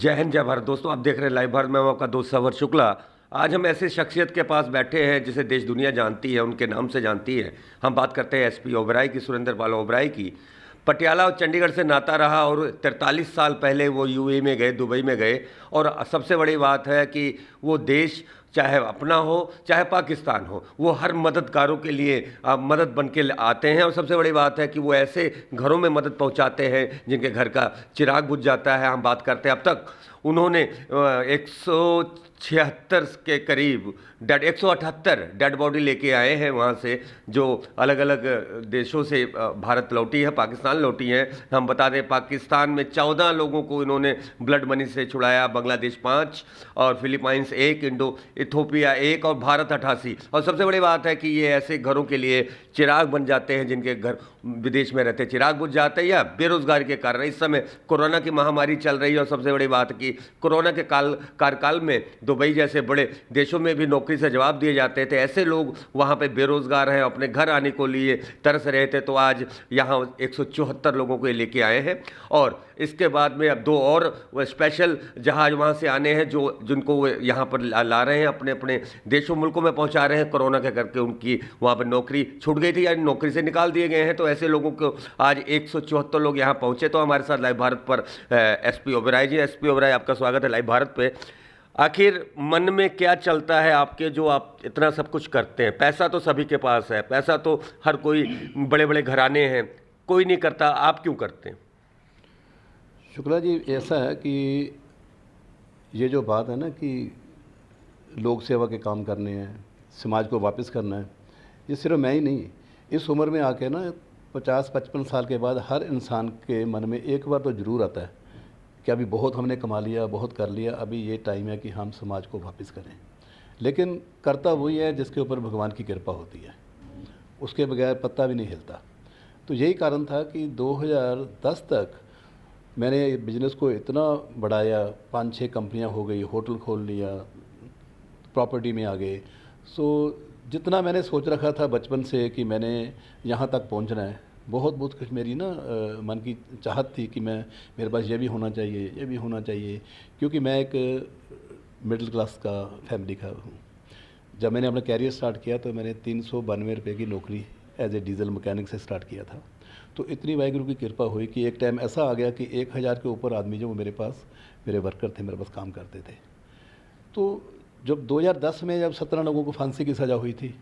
जय हिंद जय भारत। दोस्तों, आप देख रहे हैं लाइव भारत में, मैं आपका दोस्त सवर शुक्ला। आज हम ऐसे शख्सियत के पास बैठे हैं जिसे देश दुनिया जानती है, उनके नाम से जानती है। हम बात करते हैं एसपी ओबराय की, सुरेंद्र पाल ओबराय की। पटियाला और चंडीगढ़ से नाता रहा और 43 साल पहले वो यूएई में गए, दुबई में गए। और सबसे बड़ी बात है कि वो देश चाहे अपना हो चाहे पाकिस्तान हो, वो हर मददगारों के लिए मदद बन के आते हैं। और सबसे बड़ी बात है कि वो ऐसे घरों में मदद पहुंचाते हैं जिनके घर का चिराग बुझ जाता है। हम बात करते हैं, अब तक उन्होंने 176 के करीब 178 डेड बॉडी लेके आए हैं वहाँ से, जो अलग अलग देशों से भारत लौटी है, पाकिस्तान लौटी है। हम बता दें, पाकिस्तान में 14 लोगों को इन्होंने ब्लड मनी से छुड़ाया, बांग्लादेश 5 और फिलीपाइंस 1, इंडो इथोपिया 1 और भारत 88। और सबसे बड़ी बात है कि ये ऐसे घरों के लिए चिराग बन जाते हैं जिनके घर विदेश में रहते, चिराग बुझ जाते हैं या बेरोजगारी के कारण। इस समय कोरोना की महामारी चल रही है और सबसे बड़ी बात कि कोरोना के कार्यकाल में दुबई जैसे बड़े देशों में भी नौकरी से जवाब दिए जाते थे। ऐसे लोग वहाँ पे बेरोजगार हैं, अपने घर आने को लिए तरस रहे थे, तो आज यहाँ 174 लोगों को लेके आए हैं। और इसके बाद में अब 2 और स्पेशल जहाज वहाँ से आने हैं, जिनको वो यहाँ पर ला रहे हैं, अपने अपने देशों मुल्कों में पहुँचा रहे हैं। कोरोना के करके उनकी वहाँ पर नौकरी छूट गई थी या नौकरी से निकाल दिए गए हैं, तो ऐसे लोगों को आज 174 लोग यहाँ पहुँचे। तो हमारे साथ लाइव भारत पर एसपी ओबराय जी। एसपी ओबराय, आपका स्वागत है लाइव भारत पे। आखिर मन में क्या चलता है आपके, जो आप इतना सब कुछ करते हैं? पैसा तो सभी के पास है, पैसा तो हर कोई, बड़े बड़े घराने हैं, कोई नहीं करता, आप क्यों करते हैं? शुक्ला जी, ऐसा है कि ये जो बात है ना कि लोक सेवा के काम करने हैं, समाज को वापस करना है, ये सिर्फ मैं ही नहीं, इस उम्र में आके ना 50-55 साल के बाद हर इंसान के मन में एक बार तो ज़रूर आता है कि अभी बहुत हमने कमा लिया, बहुत कर लिया, अभी ये टाइम है कि हम समाज को वापस करें। लेकिन करता वही है जिसके ऊपर भगवान की कृपा होती है, उसके बगैर पत्ता भी नहीं हिलता। तो यही कारण था कि 2010 तक मैंने बिज़नेस को इतना बढ़ाया, 5-6 कंपनियां हो गई, होटल खोल लिया, प्रॉपर्टी में आ गए। सो जितना मैंने सोच रखा था बचपन से कि मैंने यहाँ तक पहुँचना है, बहुत बहुत कुछ मेरी ना मन की चाहत थी कि मेरे पास ये भी होना चाहिए, ये भी होना चाहिए, क्योंकि मैं एक मिडिल क्लास का फैमिली का हूँ। जब मैंने अपना कैरियर स्टार्ट किया तो मैंने 392 रुपये की नौकरी एज ए डीजल मैकेनिक से स्टार्ट किया था। तो इतनी वाहिगुरु की कृपा हुई कि एक टाइम ऐसा आ गया कि 1000 के ऊपर आदमी जो मेरे पास, मेरे वर्कर थे, मेरे पास काम करते थे। तो जब 2010 में जब 17 लोगों को फांसी की सज़ा हुई थी,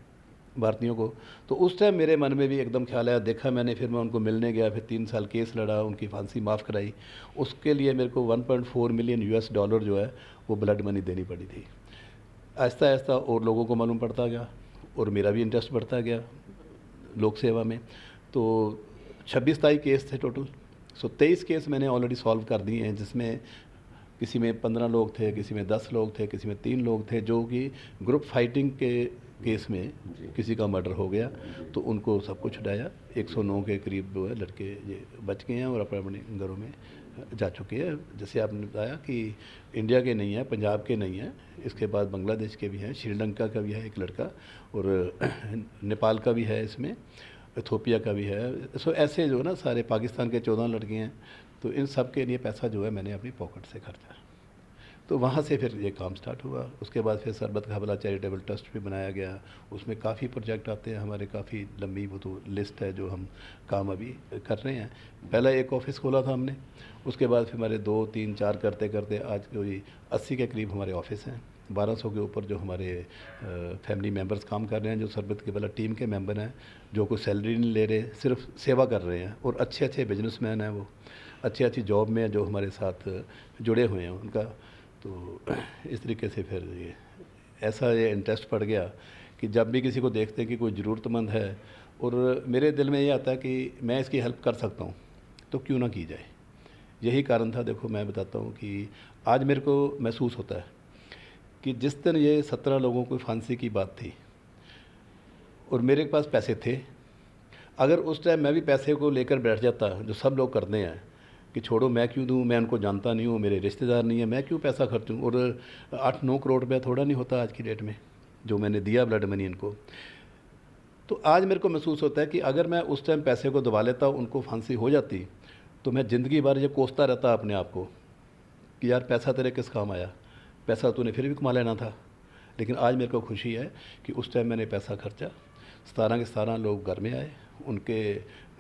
भारतीयों को, तो उस टाइम मेरे मन में भी एकदम ख्याल आया, देखा मैंने, फिर मैं उनको मिलने गया, फिर 3 साल केस लड़ा, उनकी फांसी माफ़ कराई। उसके लिए मेरे को 1.4 मिलियन US डॉलर जो है वो ब्लड मनी देनी पड़ी थी। आहिस्ता आहिस्ता और लोगों को मालूम पड़ता गया और मेरा भी इंटरेस्ट बढ़ता गया लोक सेवा में। तो 26 केस थे टोटल। सो 23 केस मैंने ऑलरेडी सॉल्व कर दिए हैं, जिसमें किसी में 15 लोग थे, किसी में 10 लोग थे, किसी में 3 लोग थे, जो कि ग्रुप फाइटिंग के केस में किसी का मर्डर हो गया तो उनको सब कुछ छुड़ाया। 109 के करीब जो है लड़के ये बच गए हैं और अपने अपने घरों में जा चुके हैं। जैसे आपने बताया कि इंडिया के नहीं है, पंजाब के नहीं है, इसके बाद बांग्लादेश के भी हैं, श्रीलंका का भी है एक लड़का, और नेपाल का भी है, इसमें इथोपिया का भी है। सो ऐसे जो ना सारे पाकिस्तान के 14 लड़के हैं। तो इन सब के लिए पैसा जो है मैंने अपनी पॉकेट से खर्चा। तो वहाँ से फिर ये काम स्टार्ट हुआ। उसके बाद फिर सरबत का भला चैरिटेबल ट्रस्ट भी बनाया गया, उसमें काफ़ी प्रोजेक्ट आते हैं हमारे, काफ़ी लंबी वो तो लिस्ट है जो हम काम अभी कर रहे हैं। पहला एक ऑफ़िस खोला था हमने, उसके बाद फिर हमारे 2, 3, 4 करते करते आज कोई 80 के करीब हमारे ऑफिस हैं। 1200 के ऊपर जो हमारे फैमिली मेम्बर्स काम कर रहे हैं, जो सरबत के भला टीम के मेंबर हैं, जो कोई सैलरी नहीं ले रहे, सिर्फ सेवा कर रहे हैं, और अच्छे अच्छे बिजनेसमैन हैं, वो अच्छी अच्छी जॉब में जो हमारे साथ जुड़े हुए हैं उनका। तो इस तरीके से फिर ये ऐसा ये इंटरेस्ट पड़ गया कि जब भी किसी को देखते कि कोई ज़रूरतमंद है और मेरे दिल में ये आता है कि मैं इसकी हेल्प कर सकता हूँ तो क्यों ना की जाए। यही कारण था। देखो, मैं बताता हूँ कि आज मेरे को महसूस होता है कि जिस दिन ये 17 लोगों को फांसी की बात थी और मेरे पास पैसे थे, अगर उस टाइम मैं भी पैसे को लेकर बैठ जाता, जो सब लोग करते हैं कि छोड़ो मैं क्यों दूँ, मैं उनको जानता नहीं हूँ, मेरे रिश्तेदार नहीं है, मैं क्यों पैसा खर्चूँ, और 8-9 करोड़ रुपया थोड़ा नहीं होता आज की डेट में जो मैंने दिया ब्लड मनी इनको। तो आज मेरे को महसूस होता है कि अगर मैं उस टाइम पैसे को दबा लेता, उनको फांसी हो जाती, तो मैं ज़िंदगी भर ये कोसता रहता अपने आप को कि यार पैसा तेरे किस काम आया, पैसा तूने फिर भी कमा लेना था। लेकिन आज मेरे को खुशी है कि उस टाइम मैंने पैसा खर्चा, 17 के 17 लोग घर में आए, उनके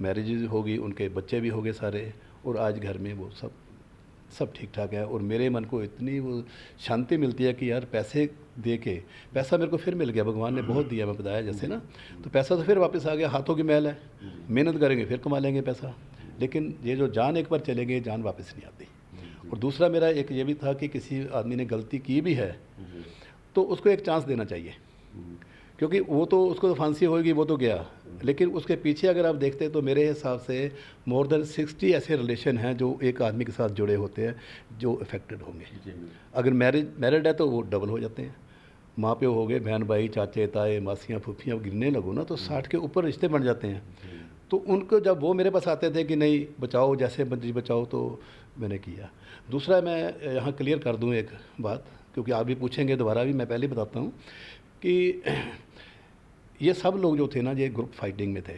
मैरिजेज हो गई, उनके बच्चे भी हो गए सारे, और आज घर में वो सब ठीक ठाक है। और मेरे मन को इतनी वो शांति मिलती है कि यार पैसे दे के पैसा मेरे को फिर मिल गया, भगवान ने बहुत दिया, मैं बताया जैसे ना, तो पैसा तो फिर वापस आ गया। हाथों की मैल है, मेहनत करेंगे फिर कमा लेंगे पैसा, लेकिन ये जो जान एक बार चले गई, जान वापस नहीं आती। और दूसरा मेरा एक ये भी था कि किसी आदमी ने गलती की भी है तो उसको एक चांस देना चाहिए, क्योंकि वो तो उसको तो फांसी होगी, वो तो गया, लेकिन उसके पीछे अगर आप देखते हैं तो मेरे हिसाब से मोर देन 60 ऐसे रिलेशन हैं जो एक आदमी के साथ जुड़े होते हैं जो अफेक्टेड होंगे। अगर मैरिड है तो वो डबल हो जाते हैं, माँ प्यो हो गए, बहन भाई, चाचे ताए, मासियाँ फूफियाँ, गिनने लगो ना तो 60 के ऊपर रिश्ते बन जाते हैं। तो उनको जब वो मेरे पास आते थे कि नहीं बचाओ, जैसे मर्जी बचाओ, तो मैंने किया। दूसरा मैं यहाँ क्लियर कर दूँ एक बात, क्योंकि आप भी पूछेंगे दोबारा भी, मैं पहले ही बताता हूँ कि ये सब लोग जो थे ना, ये ग्रुप फाइटिंग में थे,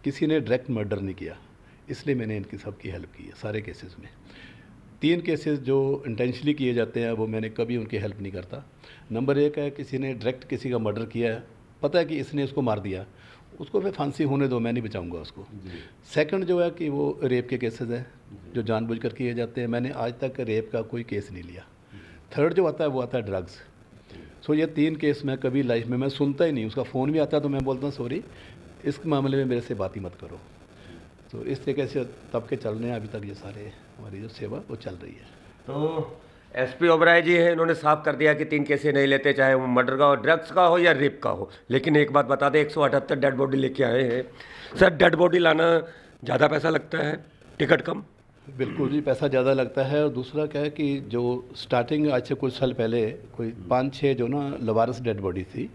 किसी ने डायरेक्ट मर्डर नहीं किया, इसलिए मैंने इनकी सब की हेल्प की है सारे केसेस में। 3 केसेस जो इंटेंशनली किए जाते हैं वो मैंने कभी उनकी हेल्प नहीं करता। नंबर 1 है, किसी ने डायरेक्ट किसी का मर्डर किया है, पता है कि इसने इसको मार दिया, उसको फिर फांसी होने दो, मैं नहीं बचाऊंगा उसको। सेकंड जो है कि वो रेप के केसेस हैं जो जानबूझकर किए जाते हैं, मैंने आज तक रेप का कोई केस नहीं लिया। थर्ड जो आता है वो आता है ड्रग्स। सो ये 3 केस मैं कभी लाइफ में मैं सुनता ही नहीं, उसका फ़ोन भी आता है तो मैं बोलता हूँ सॉरी, इस मामले में मेरे से बात ही मत करो। तो इस तरीके से तब के चल रहे हैं अभी तक ये सारे, हमारी जो सेवा वो चल रही है। तो एसपी ओबराय जी हैं, इन्होंने साफ कर दिया कि 3 केसें नहीं लेते, चाहे वो मर्डर का हो, ड्रग्स का हो या रेप का हो। लेकिन एक बात बता दें, 178 डेड बॉडी लेके आए हैं सर। डेड बॉडी लाना ज़्यादा पैसा लगता है, टिकट कम? बिल्कुल जी, पैसा ज़्यादा लगता है। और दूसरा क्या है कि जो स्टार्टिंग आज से कुछ साल पहले कोई 5-6 जो ना लवारस डेड बॉडी थी,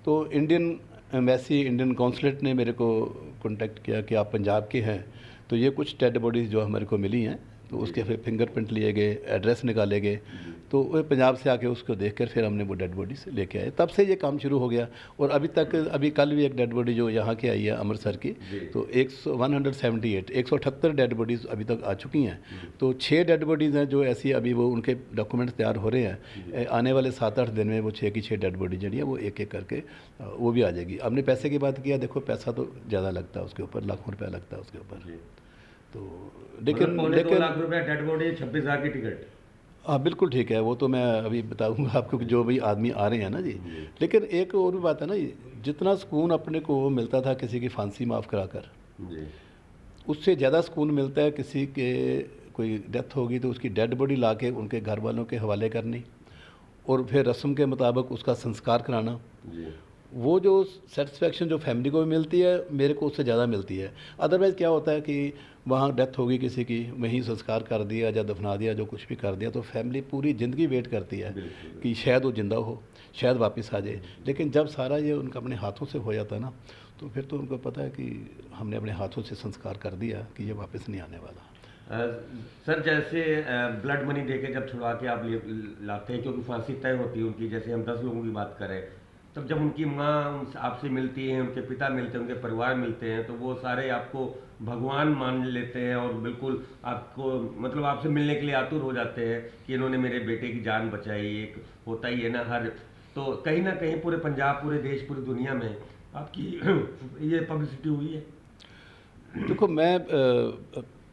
तो इंडियन एम्बेसी, इंडियन कौंसलेट ने मेरे को कांटेक्ट किया कि आप पंजाब के हैं, तो ये कुछ डेड बॉडीज़ जो हमारे को मिली हैं, तो उसके फिर फिंगरप्रिंट लिए गए, एड्रेस निकाले गए, तो वो पंजाब से आके उसको देखकर फिर हमने वो डेड बॉडीज लेके आए। तब से ये काम शुरू हो गया। और अभी तक, अभी कल भी एक डेड बॉडी जो यहाँ की आई है अमृतसर की, तो 178 डेड बॉडीज़ अभी तक आ चुकी हैं। तो 6 डेड बॉडीज़ हैं जो ऐसी अभी वो उनके डॉक्यूमेंट्स तैयार हो रहे हैं, आने वाले 7-8 दिन में वो 6 की 6 डेड बॉडी जी है वो एक एक करके वो भी आ जाएगी। हमने पैसे की बात किया, देखो पैसा तो ज़्यादा लगता है उसके ऊपर, लाखों रुपया लगता है उसके ऊपर। तो लेकिन 2 लाख रुपया डेड बॉडी, 26,000 की टिकट। हाँ बिल्कुल ठीक है, वो तो मैं अभी बताऊंगा आपको कि जो भी आदमी आ रहे हैं ना जी। लेकिन एक और भी बात है ना, जितना सुकून अपने को मिलता था किसी की फांसी माफ़ कराकर, उससे ज़्यादा सुकून मिलता है किसी के कोई डेथ होगी तो उसकी डेड बॉडी ला के उनके घर वालों के हवाले करनी और फिर रस्म के मुताबिक उसका संस्कार कराना। वो जो सेटिस्फेक्शन जो फैमिली को भी मिलती है, मेरे को उससे ज़्यादा मिलती है। अदरवाइज़ क्या होता है कि वहाँ डेथ होगी किसी की, वहीं संस्कार कर दिया या दफना दिया, जो कुछ भी कर दिया, तो फैमिली पूरी ज़िंदगी वेट करती है कि शायद वो ज़िंदा हो, शायद वापस आ जाए। लेकिन जब सारा ये उनका अपने हाथों से हो जाता है ना, तो फिर तो उनको पता है कि हमने अपने हाथों से संस्कार कर दिया कि ये वापस नहीं आने वाला। सर जैसे ब्लड मनी देके जब छुड़वा के आप लाते हैं, क्योंकि फांसी तय होती है उनकी, जैसे हम 10 लोगों की बात करें, तब जब उनकी माँ आपसे मिलती है, उनके पिता मिलते हैं, उनके परिवार मिलते हैं, तो वो सारे आपको भगवान मान लेते हैं और बिल्कुल आपको मतलब आपसे मिलने के लिए आतुर हो जाते हैं कि इन्होंने मेरे बेटे की जान बचाई। एक होता ही है ना हर, तो कहीं ना कहीं पूरे पंजाब, पूरे देश, पूरी दुनिया में आपकी ये पब्लिसिटी हुई है। देखो मैं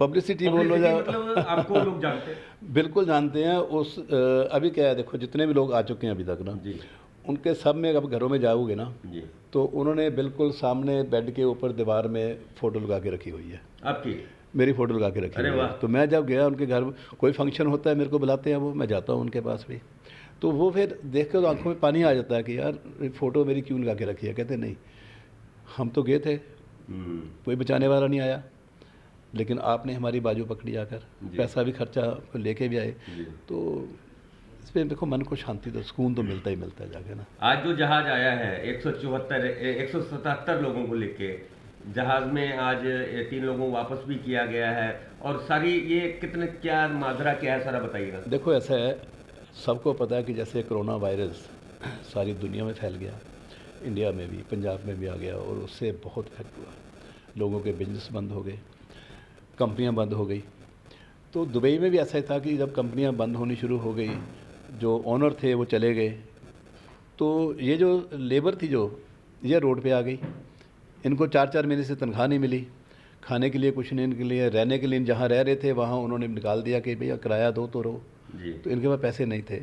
पब्लिसिटी बोल लो या मतलब आपको लोग जानते हैं? बिल्कुल जानते हैं। उस अभी क्या है, देखो जितने भी लोग आ चुके हैं अभी तक ना जी, उनके सब में अब घरों में जाओगे ना जी, तो उन्होंने बिल्कुल सामने बेड के ऊपर दीवार में फ़ोटो लगा के रखी हुई है। आपकी मेरी फ़ोटो लगा के रखी अरे हुई है। वाह। तो मैं जब गया उनके घर, कोई फंक्शन होता है मेरे को बुलाते हैं, वो मैं जाता हूँ उनके पास भी, तो वो फिर देख कर आंखों में पानी आ जाता है कि यार फ़ोटो मेरी क्यों लगा के रखी है। कहते नहीं, हम तो गए थे, कोई बचाने वाला नहीं आया, लेकिन आपने हमारी बाजू पकड़ी आकर, पैसा भी खर्चा लेके भी आए, तो इसमें देखो मन को शांति तो सुकून तो मिलता ही मिलता है जाके ना। आज जो जहाज आया है 177 लोगों को लेके, जहाज में आज 3 लोगों को वापस भी किया गया है, और सारी ये कितने, क्या माजरा क्या है सारा बताइएगा। देखो ऐसा है, सबको पता है कि जैसे कोरोना वायरस सारी दुनिया में फैल गया, इंडिया में भी, पंजाब में भी आ गया, और उससे बहुत इफेक्ट हुआ। लोगों के बिजनेस बंद हो गए, कंपनियां बंद हो गई। तो दुबई में भी ऐसा ही था कि जब कंपनियां बंद होनी शुरू हो गई, जो ओनर थे वो चले गए, तो ये जो लेबर थी जो ये रोड पे आ गई। इनको 4-4 महीने से तनख्वाह नहीं मिली, खाने के लिए कुछ नहीं, इनके लिए रहने के लिए जहाँ रह रहे थे वहाँ उन्होंने निकाल दिया कि भैया किराया दो तो रहो। जी। तो इनके पास पैसे नहीं थे।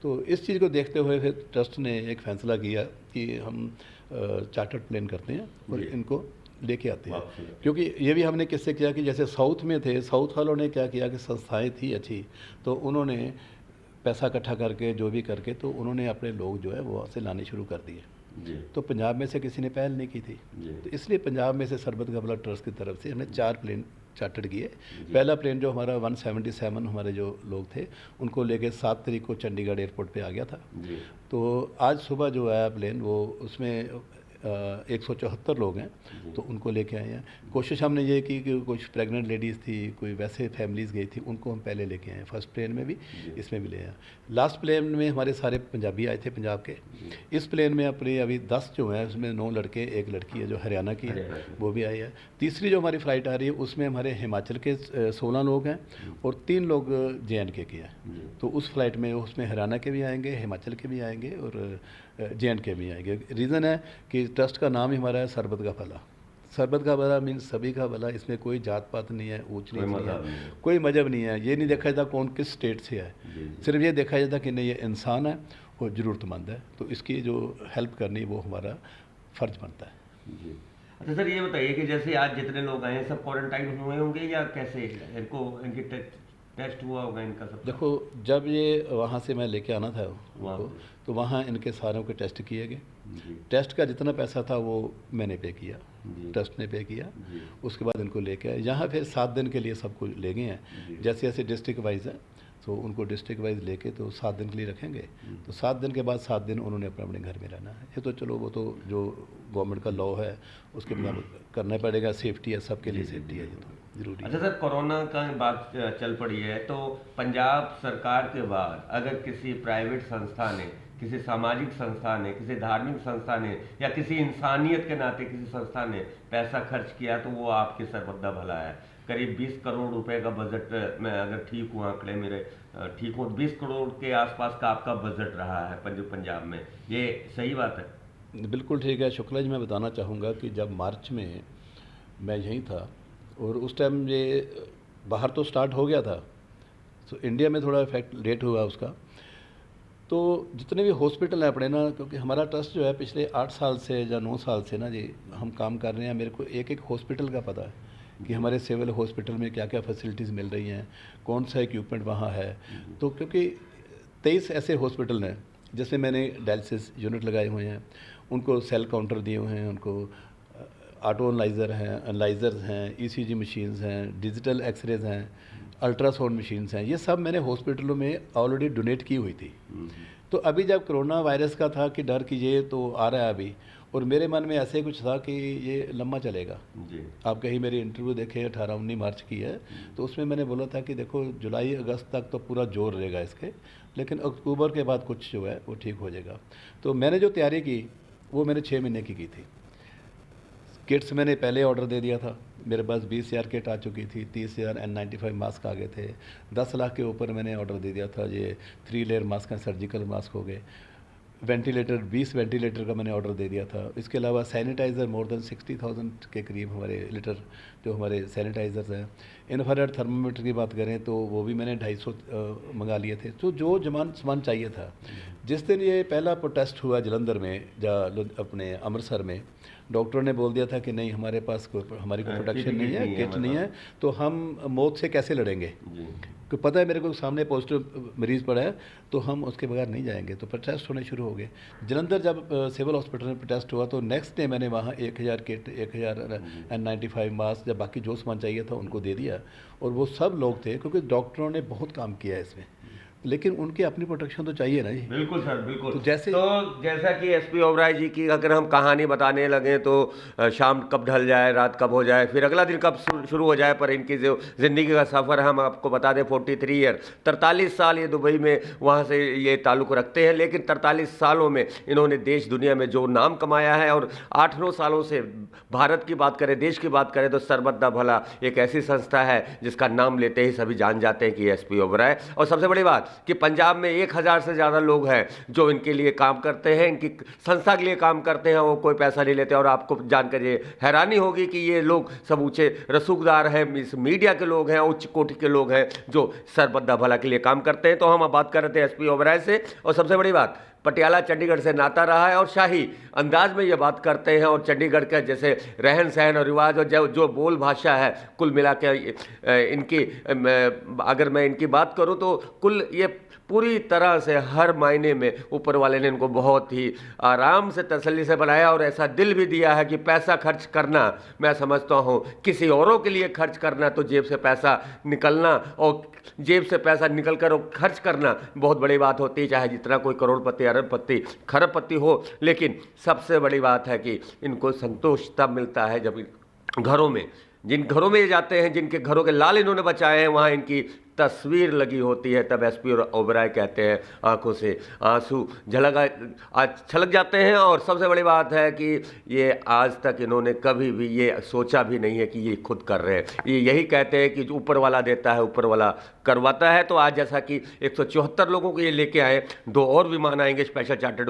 तो इस चीज़ को देखते हुए फिर ट्रस्ट ने एक फ़ैसला किया कि हम चार्टर्ड प्लेन करते हैं और जी। इनको लेके आते हैं। वापसी। क्योंकि ये भी हमने किससे किया कि जैसे साउथ में थे, साउथ वालों ने क्या किया कि संस्थाएं थी अच्छी, तो उन्होंने पैसा इकट्ठा करके जो भी करके तो उन्होंने अपने लोग जो है वो वहाँ से लाने शुरू कर दिए। जी। तो पंजाब में से किसी ने पहल नहीं की थी, जी। तो इसलिए पंजाब में से सरबत का भला ट्रस्ट की तरफ से हमने 4 प्लेन चार्टर्ड किए। पहला प्लेन जो हमारा 177 हमारे जो लोग थे उनको लेके 7 तारीख को चंडीगढ़ एयरपोर्ट पे आ गया था। जी। तो आज सुबह जो आया प्लेन वो उसमें 174 लोग हैं, तो उनको लेके आए हैं। कोशिश हमने ये की कि कुछ प्रेग्नेंट लेडीज़ थी, कोई वैसे फैमिलीज़ गई थी, उनको हम पहले लेके आए। फर्स्ट प्लेन में भी, इसमें भी ले आए। लास्ट प्लेन में हमारे सारे पंजाबी आए थे पंजाब के। इस प्लेन में अपने अभी 10 जो हैं उसमें 9 लड़के, 1 लड़की है जो हरियाणा की है, वो भी आई है। तीसरी जो हमारी फ़्लाइट आ रही है उसमें हमारे हिमाचल के 16 लोग हैं और 3 लोग JNK के हैं। तो उस फ्लाइट में उसमें हरियाणा के भी आएंगे, हिमाचल के भी आएंगे और JNK भी आएंगे। रीज़न है कि ट्रस्ट का नाम ही हमारा है सरबत का भला। सरबत का भला मीन्स सभी का भला, इसमें कोई जात पात नहीं है, ऊंच नीच नहीं है, कोई मजहब नहीं है। ये नहीं देखा जाता कौन किस स्टेट से है, सिर्फ ये देखा जाता कि नहीं ये इंसान है और ज़रूरतमंद है, तो इसकी जो हेल्प करनी वो हमारा फ़र्ज बनता है। जी। अच्छा सर, ये बताइए कि जैसे आज जितने लोग आए हैं सब क्वारंटाइन हुए होंगे या कैसे? इनको इनकी टेस्ट हुआ होगा इनका सब? देखो, जब ये वहाँ से मैं लेके आना था वहाँ उनको, तो वहाँ इनके सारों के टेस्ट किए गए। जी। टेस्ट का जितना पैसा था वो मैंने पे किया, जी। ट्रस्ट ने पे किया। जी। उसके बाद इनको लेके आए यहाँ, फिर 7 दिन के लिए सबको ले गए हैं। जी। जैसे जैसे डिस्ट्रिक्ट वाइज है तो उनको डिस्ट्रिक्ट वाइज लेके तो 7 दिन के लिए रखेंगे। तो 7 दिन के बाद 7 दिन उन्होंने अपने अपने घर में रहना है। ये तो चलो वो तो जो गवर्नमेंट का लॉ है उसके मुताबिक करना पड़ेगा। सेफ्टी है, सबके लिए सेफ्टी है, ये तो ज़रूरी है। अच्छा सर, कोरोना का बात चल पड़ी है तो पंजाब सरकार के बाद अगर किसी प्राइवेट संस्था ने, किसी सामाजिक संस्था ने, किसी धार्मिक संस्था ने या किसी इंसानियत के नाते किसी संस्था ने पैसा खर्च किया तो वो आपके सरबत का भला है। करीब 20 करोड़ रुपए का बजट, मैं अगर ठीक हूँ आंकड़े मेरे ठीक हूँ, 20 करोड़ के आसपास का आपका बजट रहा है पंजाब में, ये सही बात है? बिल्कुल ठीक है शुक्ला जी। मैं बताना चाहूँगा कि जब मार्च में मैं यहीं था और उस टाइम ये बाहर तो स्टार्ट हो गया था, तो इंडिया में थोड़ा इफेक्ट लेट हुआ उसका। तो जितने भी हॉस्पिटल हैं अपने ना, क्योंकि हमारा ट्रस्ट जो है पिछले 8 साल से या 9 साल से ना जी हम काम कर रहे हैं, मेरे को एक एक हॉस्पिटल का पता है कि हमारे सिविल हॉस्पिटल में क्या क्या फैसिलिटीज़ मिल रही हैं, कौन सा इक्विपमेंट वहाँ है। तो क्योंकि 23 ऐसे हॉस्पिटल हैं जिसमें मैंने डायलिसिस यूनिट लगाए हुए हैं, उनको सेल काउंटर दिए हुए हैं, उनको ऑटो एनालाइज़र हैं, एनालाइज़र्स हैं, ECG मशीन्स हैं, डिजिटल एक्सरेज हैं, अल्ट्रासाउंड मशीन्स हैं। ये सब मैंने हॉस्पिटलों में ऑलरेडी डोनेट की हुई थी। तो अभी जब कोरोना वायरस का था कि डर कि ये तो आ रहा है अभी, और मेरे मन में ऐसे कुछ था कि ये लंबा चलेगा। जी। आप कहीं मेरी इंटरव्यू देखे 18-19 मार्च की है, तो उसमें मैंने बोला था कि देखो जुलाई अगस्त तक तो पूरा जोर रहेगा इसके, लेकिन अक्टूबर के बाद कुछ जो है वो ठीक हो जाएगा। तो मैंने जो तैयारी की वो मैंने 6 महीने की थी। किट्स मैंने पहले ऑर्डर दे दिया था, मेरे पास 20,000 किट आ चुकी थी, 30,000 N95 मास्क आ गए थे, 10 लाख के ऊपर मैंने ऑर्डर दे दिया था। ये 3 लेयर मास्क हैं, सर्जिकल मास्क हो गए। वेंटिलेटर 20 वेंटिलेटर का मैंने ऑर्डर दे दिया था। इसके अलावा सैनिटाइज़र मोर देन 60,000 के करीब हमारे लीटर जो हमारे सैनिटाइज़र्स हैं। इंफ्रारेड थर्मामीटर की बात करें तो वो भी मैंने 250 मंगा लिए थे। तो जो सामान चाहिए था, जिस दिन ये पहला प्रोटेस्ट हुआ जलंधर में या अपने अमृतसर में, डॉक्टरों ने बोल दिया था कि नहीं हमारे पास हमारी कोई प्रोटेक्शन नहीं है, किट नहीं है, तो हम मौत से कैसे लड़ेंगे। तो पता है मेरे को सामने पॉजिटिव मरीज़ पड़ा है तो हम उसके बगैर नहीं जाएंगे। तो प्रोटेस्ट होने शुरू हो गए। जलंधर जब सिविल हॉस्पिटल में प्रोटेस्ट हुआ तो नेक्स्ट डे मैंने वहाँ 1,000 किट, 1,000 N95 मास्क या बाकी जो सामान चाहिए था उनको दे दिया। और वो सब लोग थे, क्योंकि डॉक्टरों ने बहुत काम किया है इसमें। लेकिन उनकी अपनी प्रोटेक्शन तो चाहिए ना जी। बिल्कुल सर, बिल्कुल। तो जैसे जैसा कि एसपी ओबराय जी की अगर हम कहानी बताने लगे तो शाम कब ढल जाए, रात कब हो जाए, फिर अगला दिन कब शुरू हो जाए, पर इनकी जो ज़िंदगी का सफ़र हम आपको बता दें 43 ईयर 43 साल ये दुबई में वहाँ से ये ताल्लुक़ रखते हैं, लेकिन 43 सालों में इन्होंने देश दुनिया में जो नाम कमाया है, और 8-9 सालों से भारत की बात करें, देश की बात करें तो सरबत दा भला एक ऐसी संस्था है जिसका नाम लेते ही सभी जान जाते हैं कि एसपी ओबराय। और सबसे बड़ी बात कि पंजाब में 1000 से ज़्यादा लोग हैं जो इनके लिए काम करते हैं, इनकी संस्था के लिए काम करते हैं, वो कोई पैसा नहीं लेते। और आपको जानकर ये हैरानी होगी कि ये लोग सब ऊँचे रसूखदार हैं, इस मीडिया के लोग हैं, उच्च कोटि के लोग हैं जो सरबत दा भला के लिए काम करते हैं। तो हम अब बात कर रहे थे एसपी ओबराय से, और सबसे बड़ी बात पटियाला चंडीगढ़ से नाता रहा है, और शाही अंदाज में ये बात करते हैं, और चंडीगढ़ का जैसे रहन सहन और रिवाज और जो बोल भाषा है, कुल मिला के इनकी अगर मैं इनकी बात करूं तो कुल ये पूरी तरह से हर मायने में ऊपर वाले ने इनको बहुत ही आराम से तसल्ली से बनाया, और ऐसा दिल भी दिया है कि पैसा खर्च करना, मैं समझता हूँ किसी औरों के लिए खर्च करना तो जेब से पैसा निकलना, और जेब से पैसा निकल कर खर्च करना बहुत बड़ी बात होती है, चाहे जितना कोई करोड़पति, अरबपति, खरबपति हो। लेकिन सबसे बड़ी बात है कि इनको संतोष तब मिलता है जब घरों में, जिन घरों में ये जाते हैं, जिनके घरों के लाल इन्होंने बचाए हैं, वहाँ इनकी तस्वीर लगी होती है, तब एसपी ओबराय कहते हैं आंखों से आंसू छलक जाते हैं। और सबसे बड़ी बात है कि ये आज तक इन्होंने कभी भी ये सोचा भी नहीं है कि ये खुद कर रहे हैं, ये यही कहते हैं कि जो ऊपर वाला देता है ऊपर वाला करवाता है। तो आज जैसा कि 174 लोगों को ये लेके आए, 2 और विमान आएंगे, स्पेशल चार्टर्ड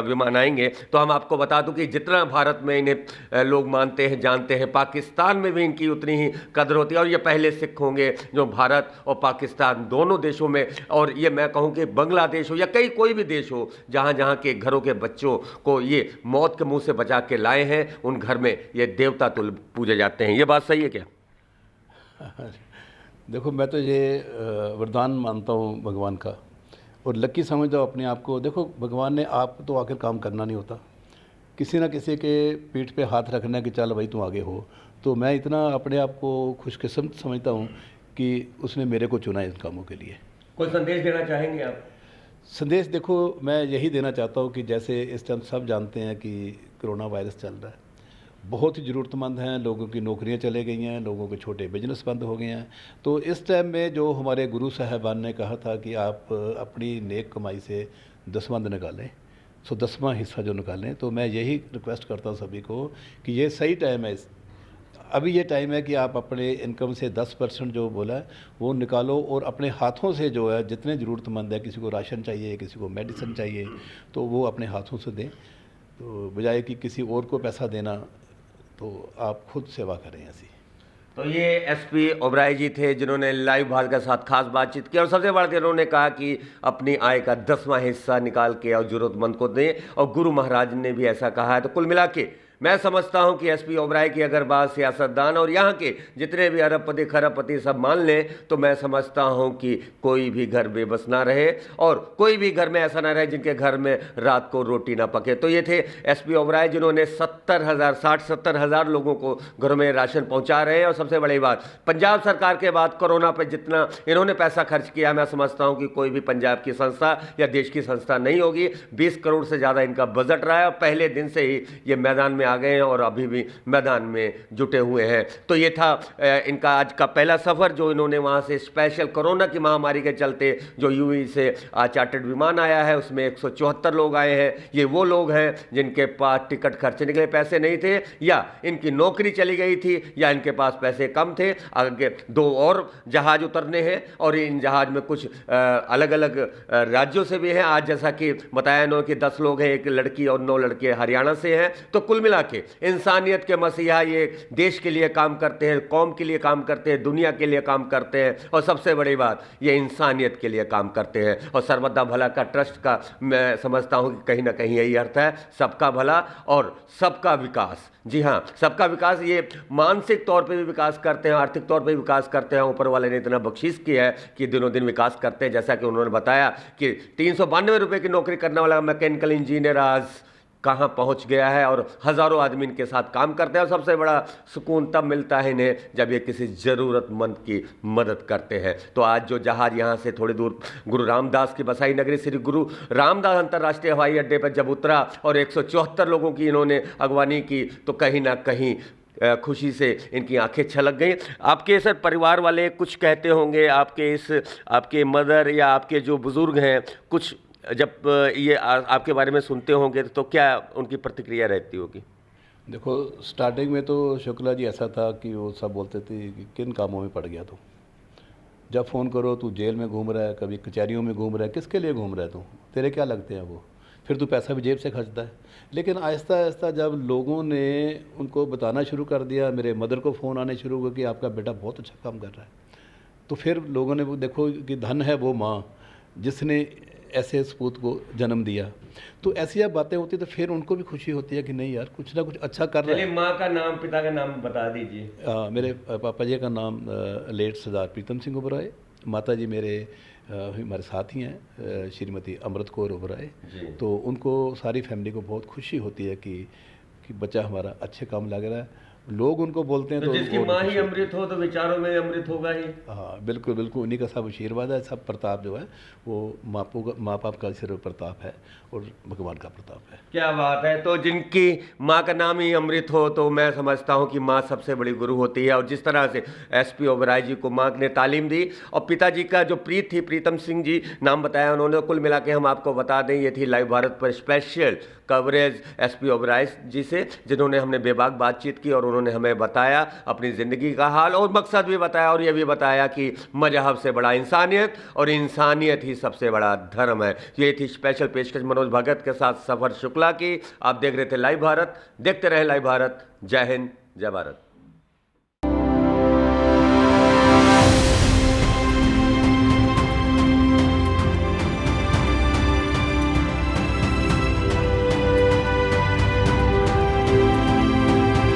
विमान आएंगे, तो हम आपको बता दूं कि जितना भारत में इन्हें लोग मानते हैं, जानते हैं, पाकिस्तान में भी इनकी उतनी ही कदर होती है। और ये पहले सिख होंगे जो भारत और पाकिस्तान दोनों देशों में, और ये मैं कहूँ कि बांग्लादेश हो या कोई भी देश हो, जहाँ जहाँ के घरों के बच्चों को ये मौत के मुंह से बचा के लाए हैं, उन घर में ये देवता तुल्य पूजे जाते हैं। ये बात सही है क्या? देखो, मैं तो ये वरदान मानता हूँ भगवान का, और लकी समझता हूँ अपने आप को। देखो, भगवान ने आप तो आखिर काम करना नहीं होता, किसी ना किसी के पीठ पे हाथ रखना कि चल भाई तू आगे हो। तो मैं इतना अपने आप को खुशकिस्मत समझता हूँ कि उसने मेरे को चुना इन कामों के लिए। कोई संदेश देना चाहेंगे आप? संदेश देखो, मैं यही देना चाहता हूँ कि जैसे इस टाइम सब जानते हैं कि कोरोना वायरस चल रहा है, बहुत ही ज़रूरतमंद हैं, लोगों की नौकरियां चले गई हैं, लोगों के छोटे बिजनेस बंद हो गए हैं। तो इस टाइम में जो हमारे गुरु साहबान ने कहा था कि आप अपनी नेक कमाई से दसवंध निकालें, सो 10वां हिस्सा जो निकालें, तो मैं यही रिक्वेस्ट करता हूँ सभी को कि ये सही टाइम है। अभी ये टाइम है कि आप अपने इनकम से 10% जो बोला है वो निकालो, और अपने हाथों से जो है जितने ज़रूरतमंद है, किसी को राशन चाहिए, किसी को मेडिसिन चाहिए, तो वो अपने हाथों से दें, तो बजाय कि किसी और को पैसा देना, तो आप खुद सेवा करें ऐसी। तो ये एसपी ओबराय जी थे जिन्होंने लाइव भारत के साथ खास बातचीत की, और सबसे बड़ा इन्होंने कहा कि अपनी आय का 10वां हिस्सा निकाल के और जरूरतमंद को दें, और गुरु महाराज ने भी ऐसा कहा है। तो कुल मिला के मैं समझता हूं कि एसपी ओबराय की अगर बात सियासतदान और यहाँ के जितने भी अरबपति खरबपति सब मान लें, तो मैं समझता हूं कि कोई भी घर बेबस ना रहे, और कोई भी घर में ऐसा ना रहे जिनके घर में रात को रोटी ना पके। तो ये थे एसपी ओबराय जिन्होंने 60-70 हज़ार लोगों को घरों में राशन पहुंचा रहे हैं। और सबसे बड़ी बात, पंजाब सरकार के बाद कोरोना पर जितना इन्होंने पैसा खर्च किया, मैं समझता हूँ कि कोई भी पंजाब की संस्था या देश की संस्था नहीं होगी। 20 करोड़ से ज़्यादा इनका बजट रहा है, और पहले दिन से ही ये मैदान में आ गए हैं और अभी भी मैदान में जुटे हुए हैं। तो ये था इनका आज का पहला सफ़र, जो इन्होंने वहाँ से स्पेशल कोरोना की महामारी के चलते जो यूएई से चार्टर्ड विमान आया है, उसमें 174 लोग आए हैं। ये वो लोग हैं जिनके पास टिकट खर्चने के लिए पैसे नहीं थे, या इनकी नौकरी चली गई थी, या इनके पास पैसे कम थे। आगे 2 और जहाज़ उतरने हैं, और इन जहाज़ में कुछ अलग अलग राज्यों से भी हैं। आज जैसा कि बताया इन्होंने कि 10 लोग हैं, 1 लड़की और 9 लड़के हरियाणा से हैं। तो कुल मिला के इंसानियत के मसीहा ये देश के लिए काम करते हैं, कौम के लिए काम करते हैं, दुनिया के लिए काम करते हैं, और सबसे बड़ी बात ये इंसानियत के लिए काम करते हैं। और सर्बत दा भला का ट्रस्ट का मैं समझता हूं कि कहीं ना कहीं यही अर्थ है, सबका भला और सबका विकास। जी हाँ, सबका विकास। ये मानसिक तौर पे भी विकास करते हैं, आर्थिक तौर पे भी विकास करते हैं। ऊपर वाले ने इतना बख्शीश किया है कि दिनों दिन विकास करते हैं। जैसा कि उन्होंने बताया कि 392 रुपये की नौकरी करने वाला मैकेनिकल इंजीनियर आज कहाँ पहुँच गया है और हज़ारों आदमी इनके साथ काम करते हैं। और सबसे बड़ा सुकून तब मिलता है इन्हें जब ये किसी ज़रूरतमंद की मदद करते हैं। तो आज जो जहाज़ यहाँ से थोड़ी दूर गुरु रामदास की बसाई नगरी श्री गुरु रामदास अंतर्राष्ट्रीय हवाई अड्डे पर जब उतरा और 174 लोगों की इन्होंने अगवानी की, तो कहीं ना कहीं खुशी से इनकी आंखें छलक गई। आपके सर परिवार वाले कुछ कहते होंगे, आपके मदर या आपके जो बुज़ुर्ग हैं, कुछ जब ये आपके बारे में सुनते होंगे तो क्या उनकी प्रतिक्रिया रहती होगी? देखो, स्टार्टिंग में तो शुक्ला जी ऐसा था कि वो सब बोलते थे कि किन कामों में पड़ गया तू, जब फ़ोन करो तू जेल में घूम रहा है, कभी कचहरियों में घूम रहा है, किसके लिए घूम रहा है तू, तेरे क्या लगते हैं वो, फिर तू पैसा भी जेब से खर्चता है। लेकिन आहिस्ता आहिस्ता जब लोगों ने उनको बताना शुरू कर दिया, मेरे मदर को फ़ोन आने शुरू हुए कि आपका बेटा बहुत अच्छा काम कर रहा है, तो फिर लोगों ने वो देखो कि धन है वो माँ जिसने ऐसे सपूत को जन्म दिया। तो ऐसी जब बातें होती तो फिर उनको भी खुशी होती है कि नहीं यार, कुछ ना कुछ अच्छा कर रहा है। माँ का नाम, पिता का नाम बता दीजिए। मेरे पापा जी का नाम लेट सरदार प्रीतम सिंह ओबराय, माता जी मेरे हमारे साथ ही हैं श्रीमती अमृत कौर ओबराय। तो उनको सारी फैमिली को बहुत खुशी होती है कि बच्चा हमारा अच्छे काम लग रहा है। लोग उनको बोलते हैं तो जिसकी माँ ही अमृत हो तो विचारों में अमृत होगा ही। हाँ बिल्कुल बिल्कुल, उन्हीं का सब आशीर्वाद है, सब प्रताप जो है वो माँ बाप का सिर्फ प्रताप है और भगवान का प्रताप है। क्या बात है। तो जिनकी माँ का नाम ही अमृत हो तो मैं समझता हूँ कि माँ सबसे बड़ी गुरु होती है। और जिस तरह से एसपी ओबराय जी को माँ ने तालीम दी और पिताजी का जो प्रीत थी, प्रीतम सिंह जी नाम बताया उन्होंने, कुल मिला के हम आपको बता दें ये थी लाइव भारत पर स्पेशल कवरेज एसपी ओबराय जी से, जिन्होंने हमने बेबाक बातचीत की और उन्होंने हमें बताया अपनी ज़िंदगी का हाल और मकसद भी बताया और ये भी बताया कि मजहब से बड़ा इंसानियत और इंसानियत ही सबसे बड़ा धर्म है। ये थी स्पेशल पेशकश मनोज भगत के साथ सफ़र शुक्ला की। आप देख रहे थे लाइव भारत, देखते रहे लाइव भारत। जय हिंद, जय भारत।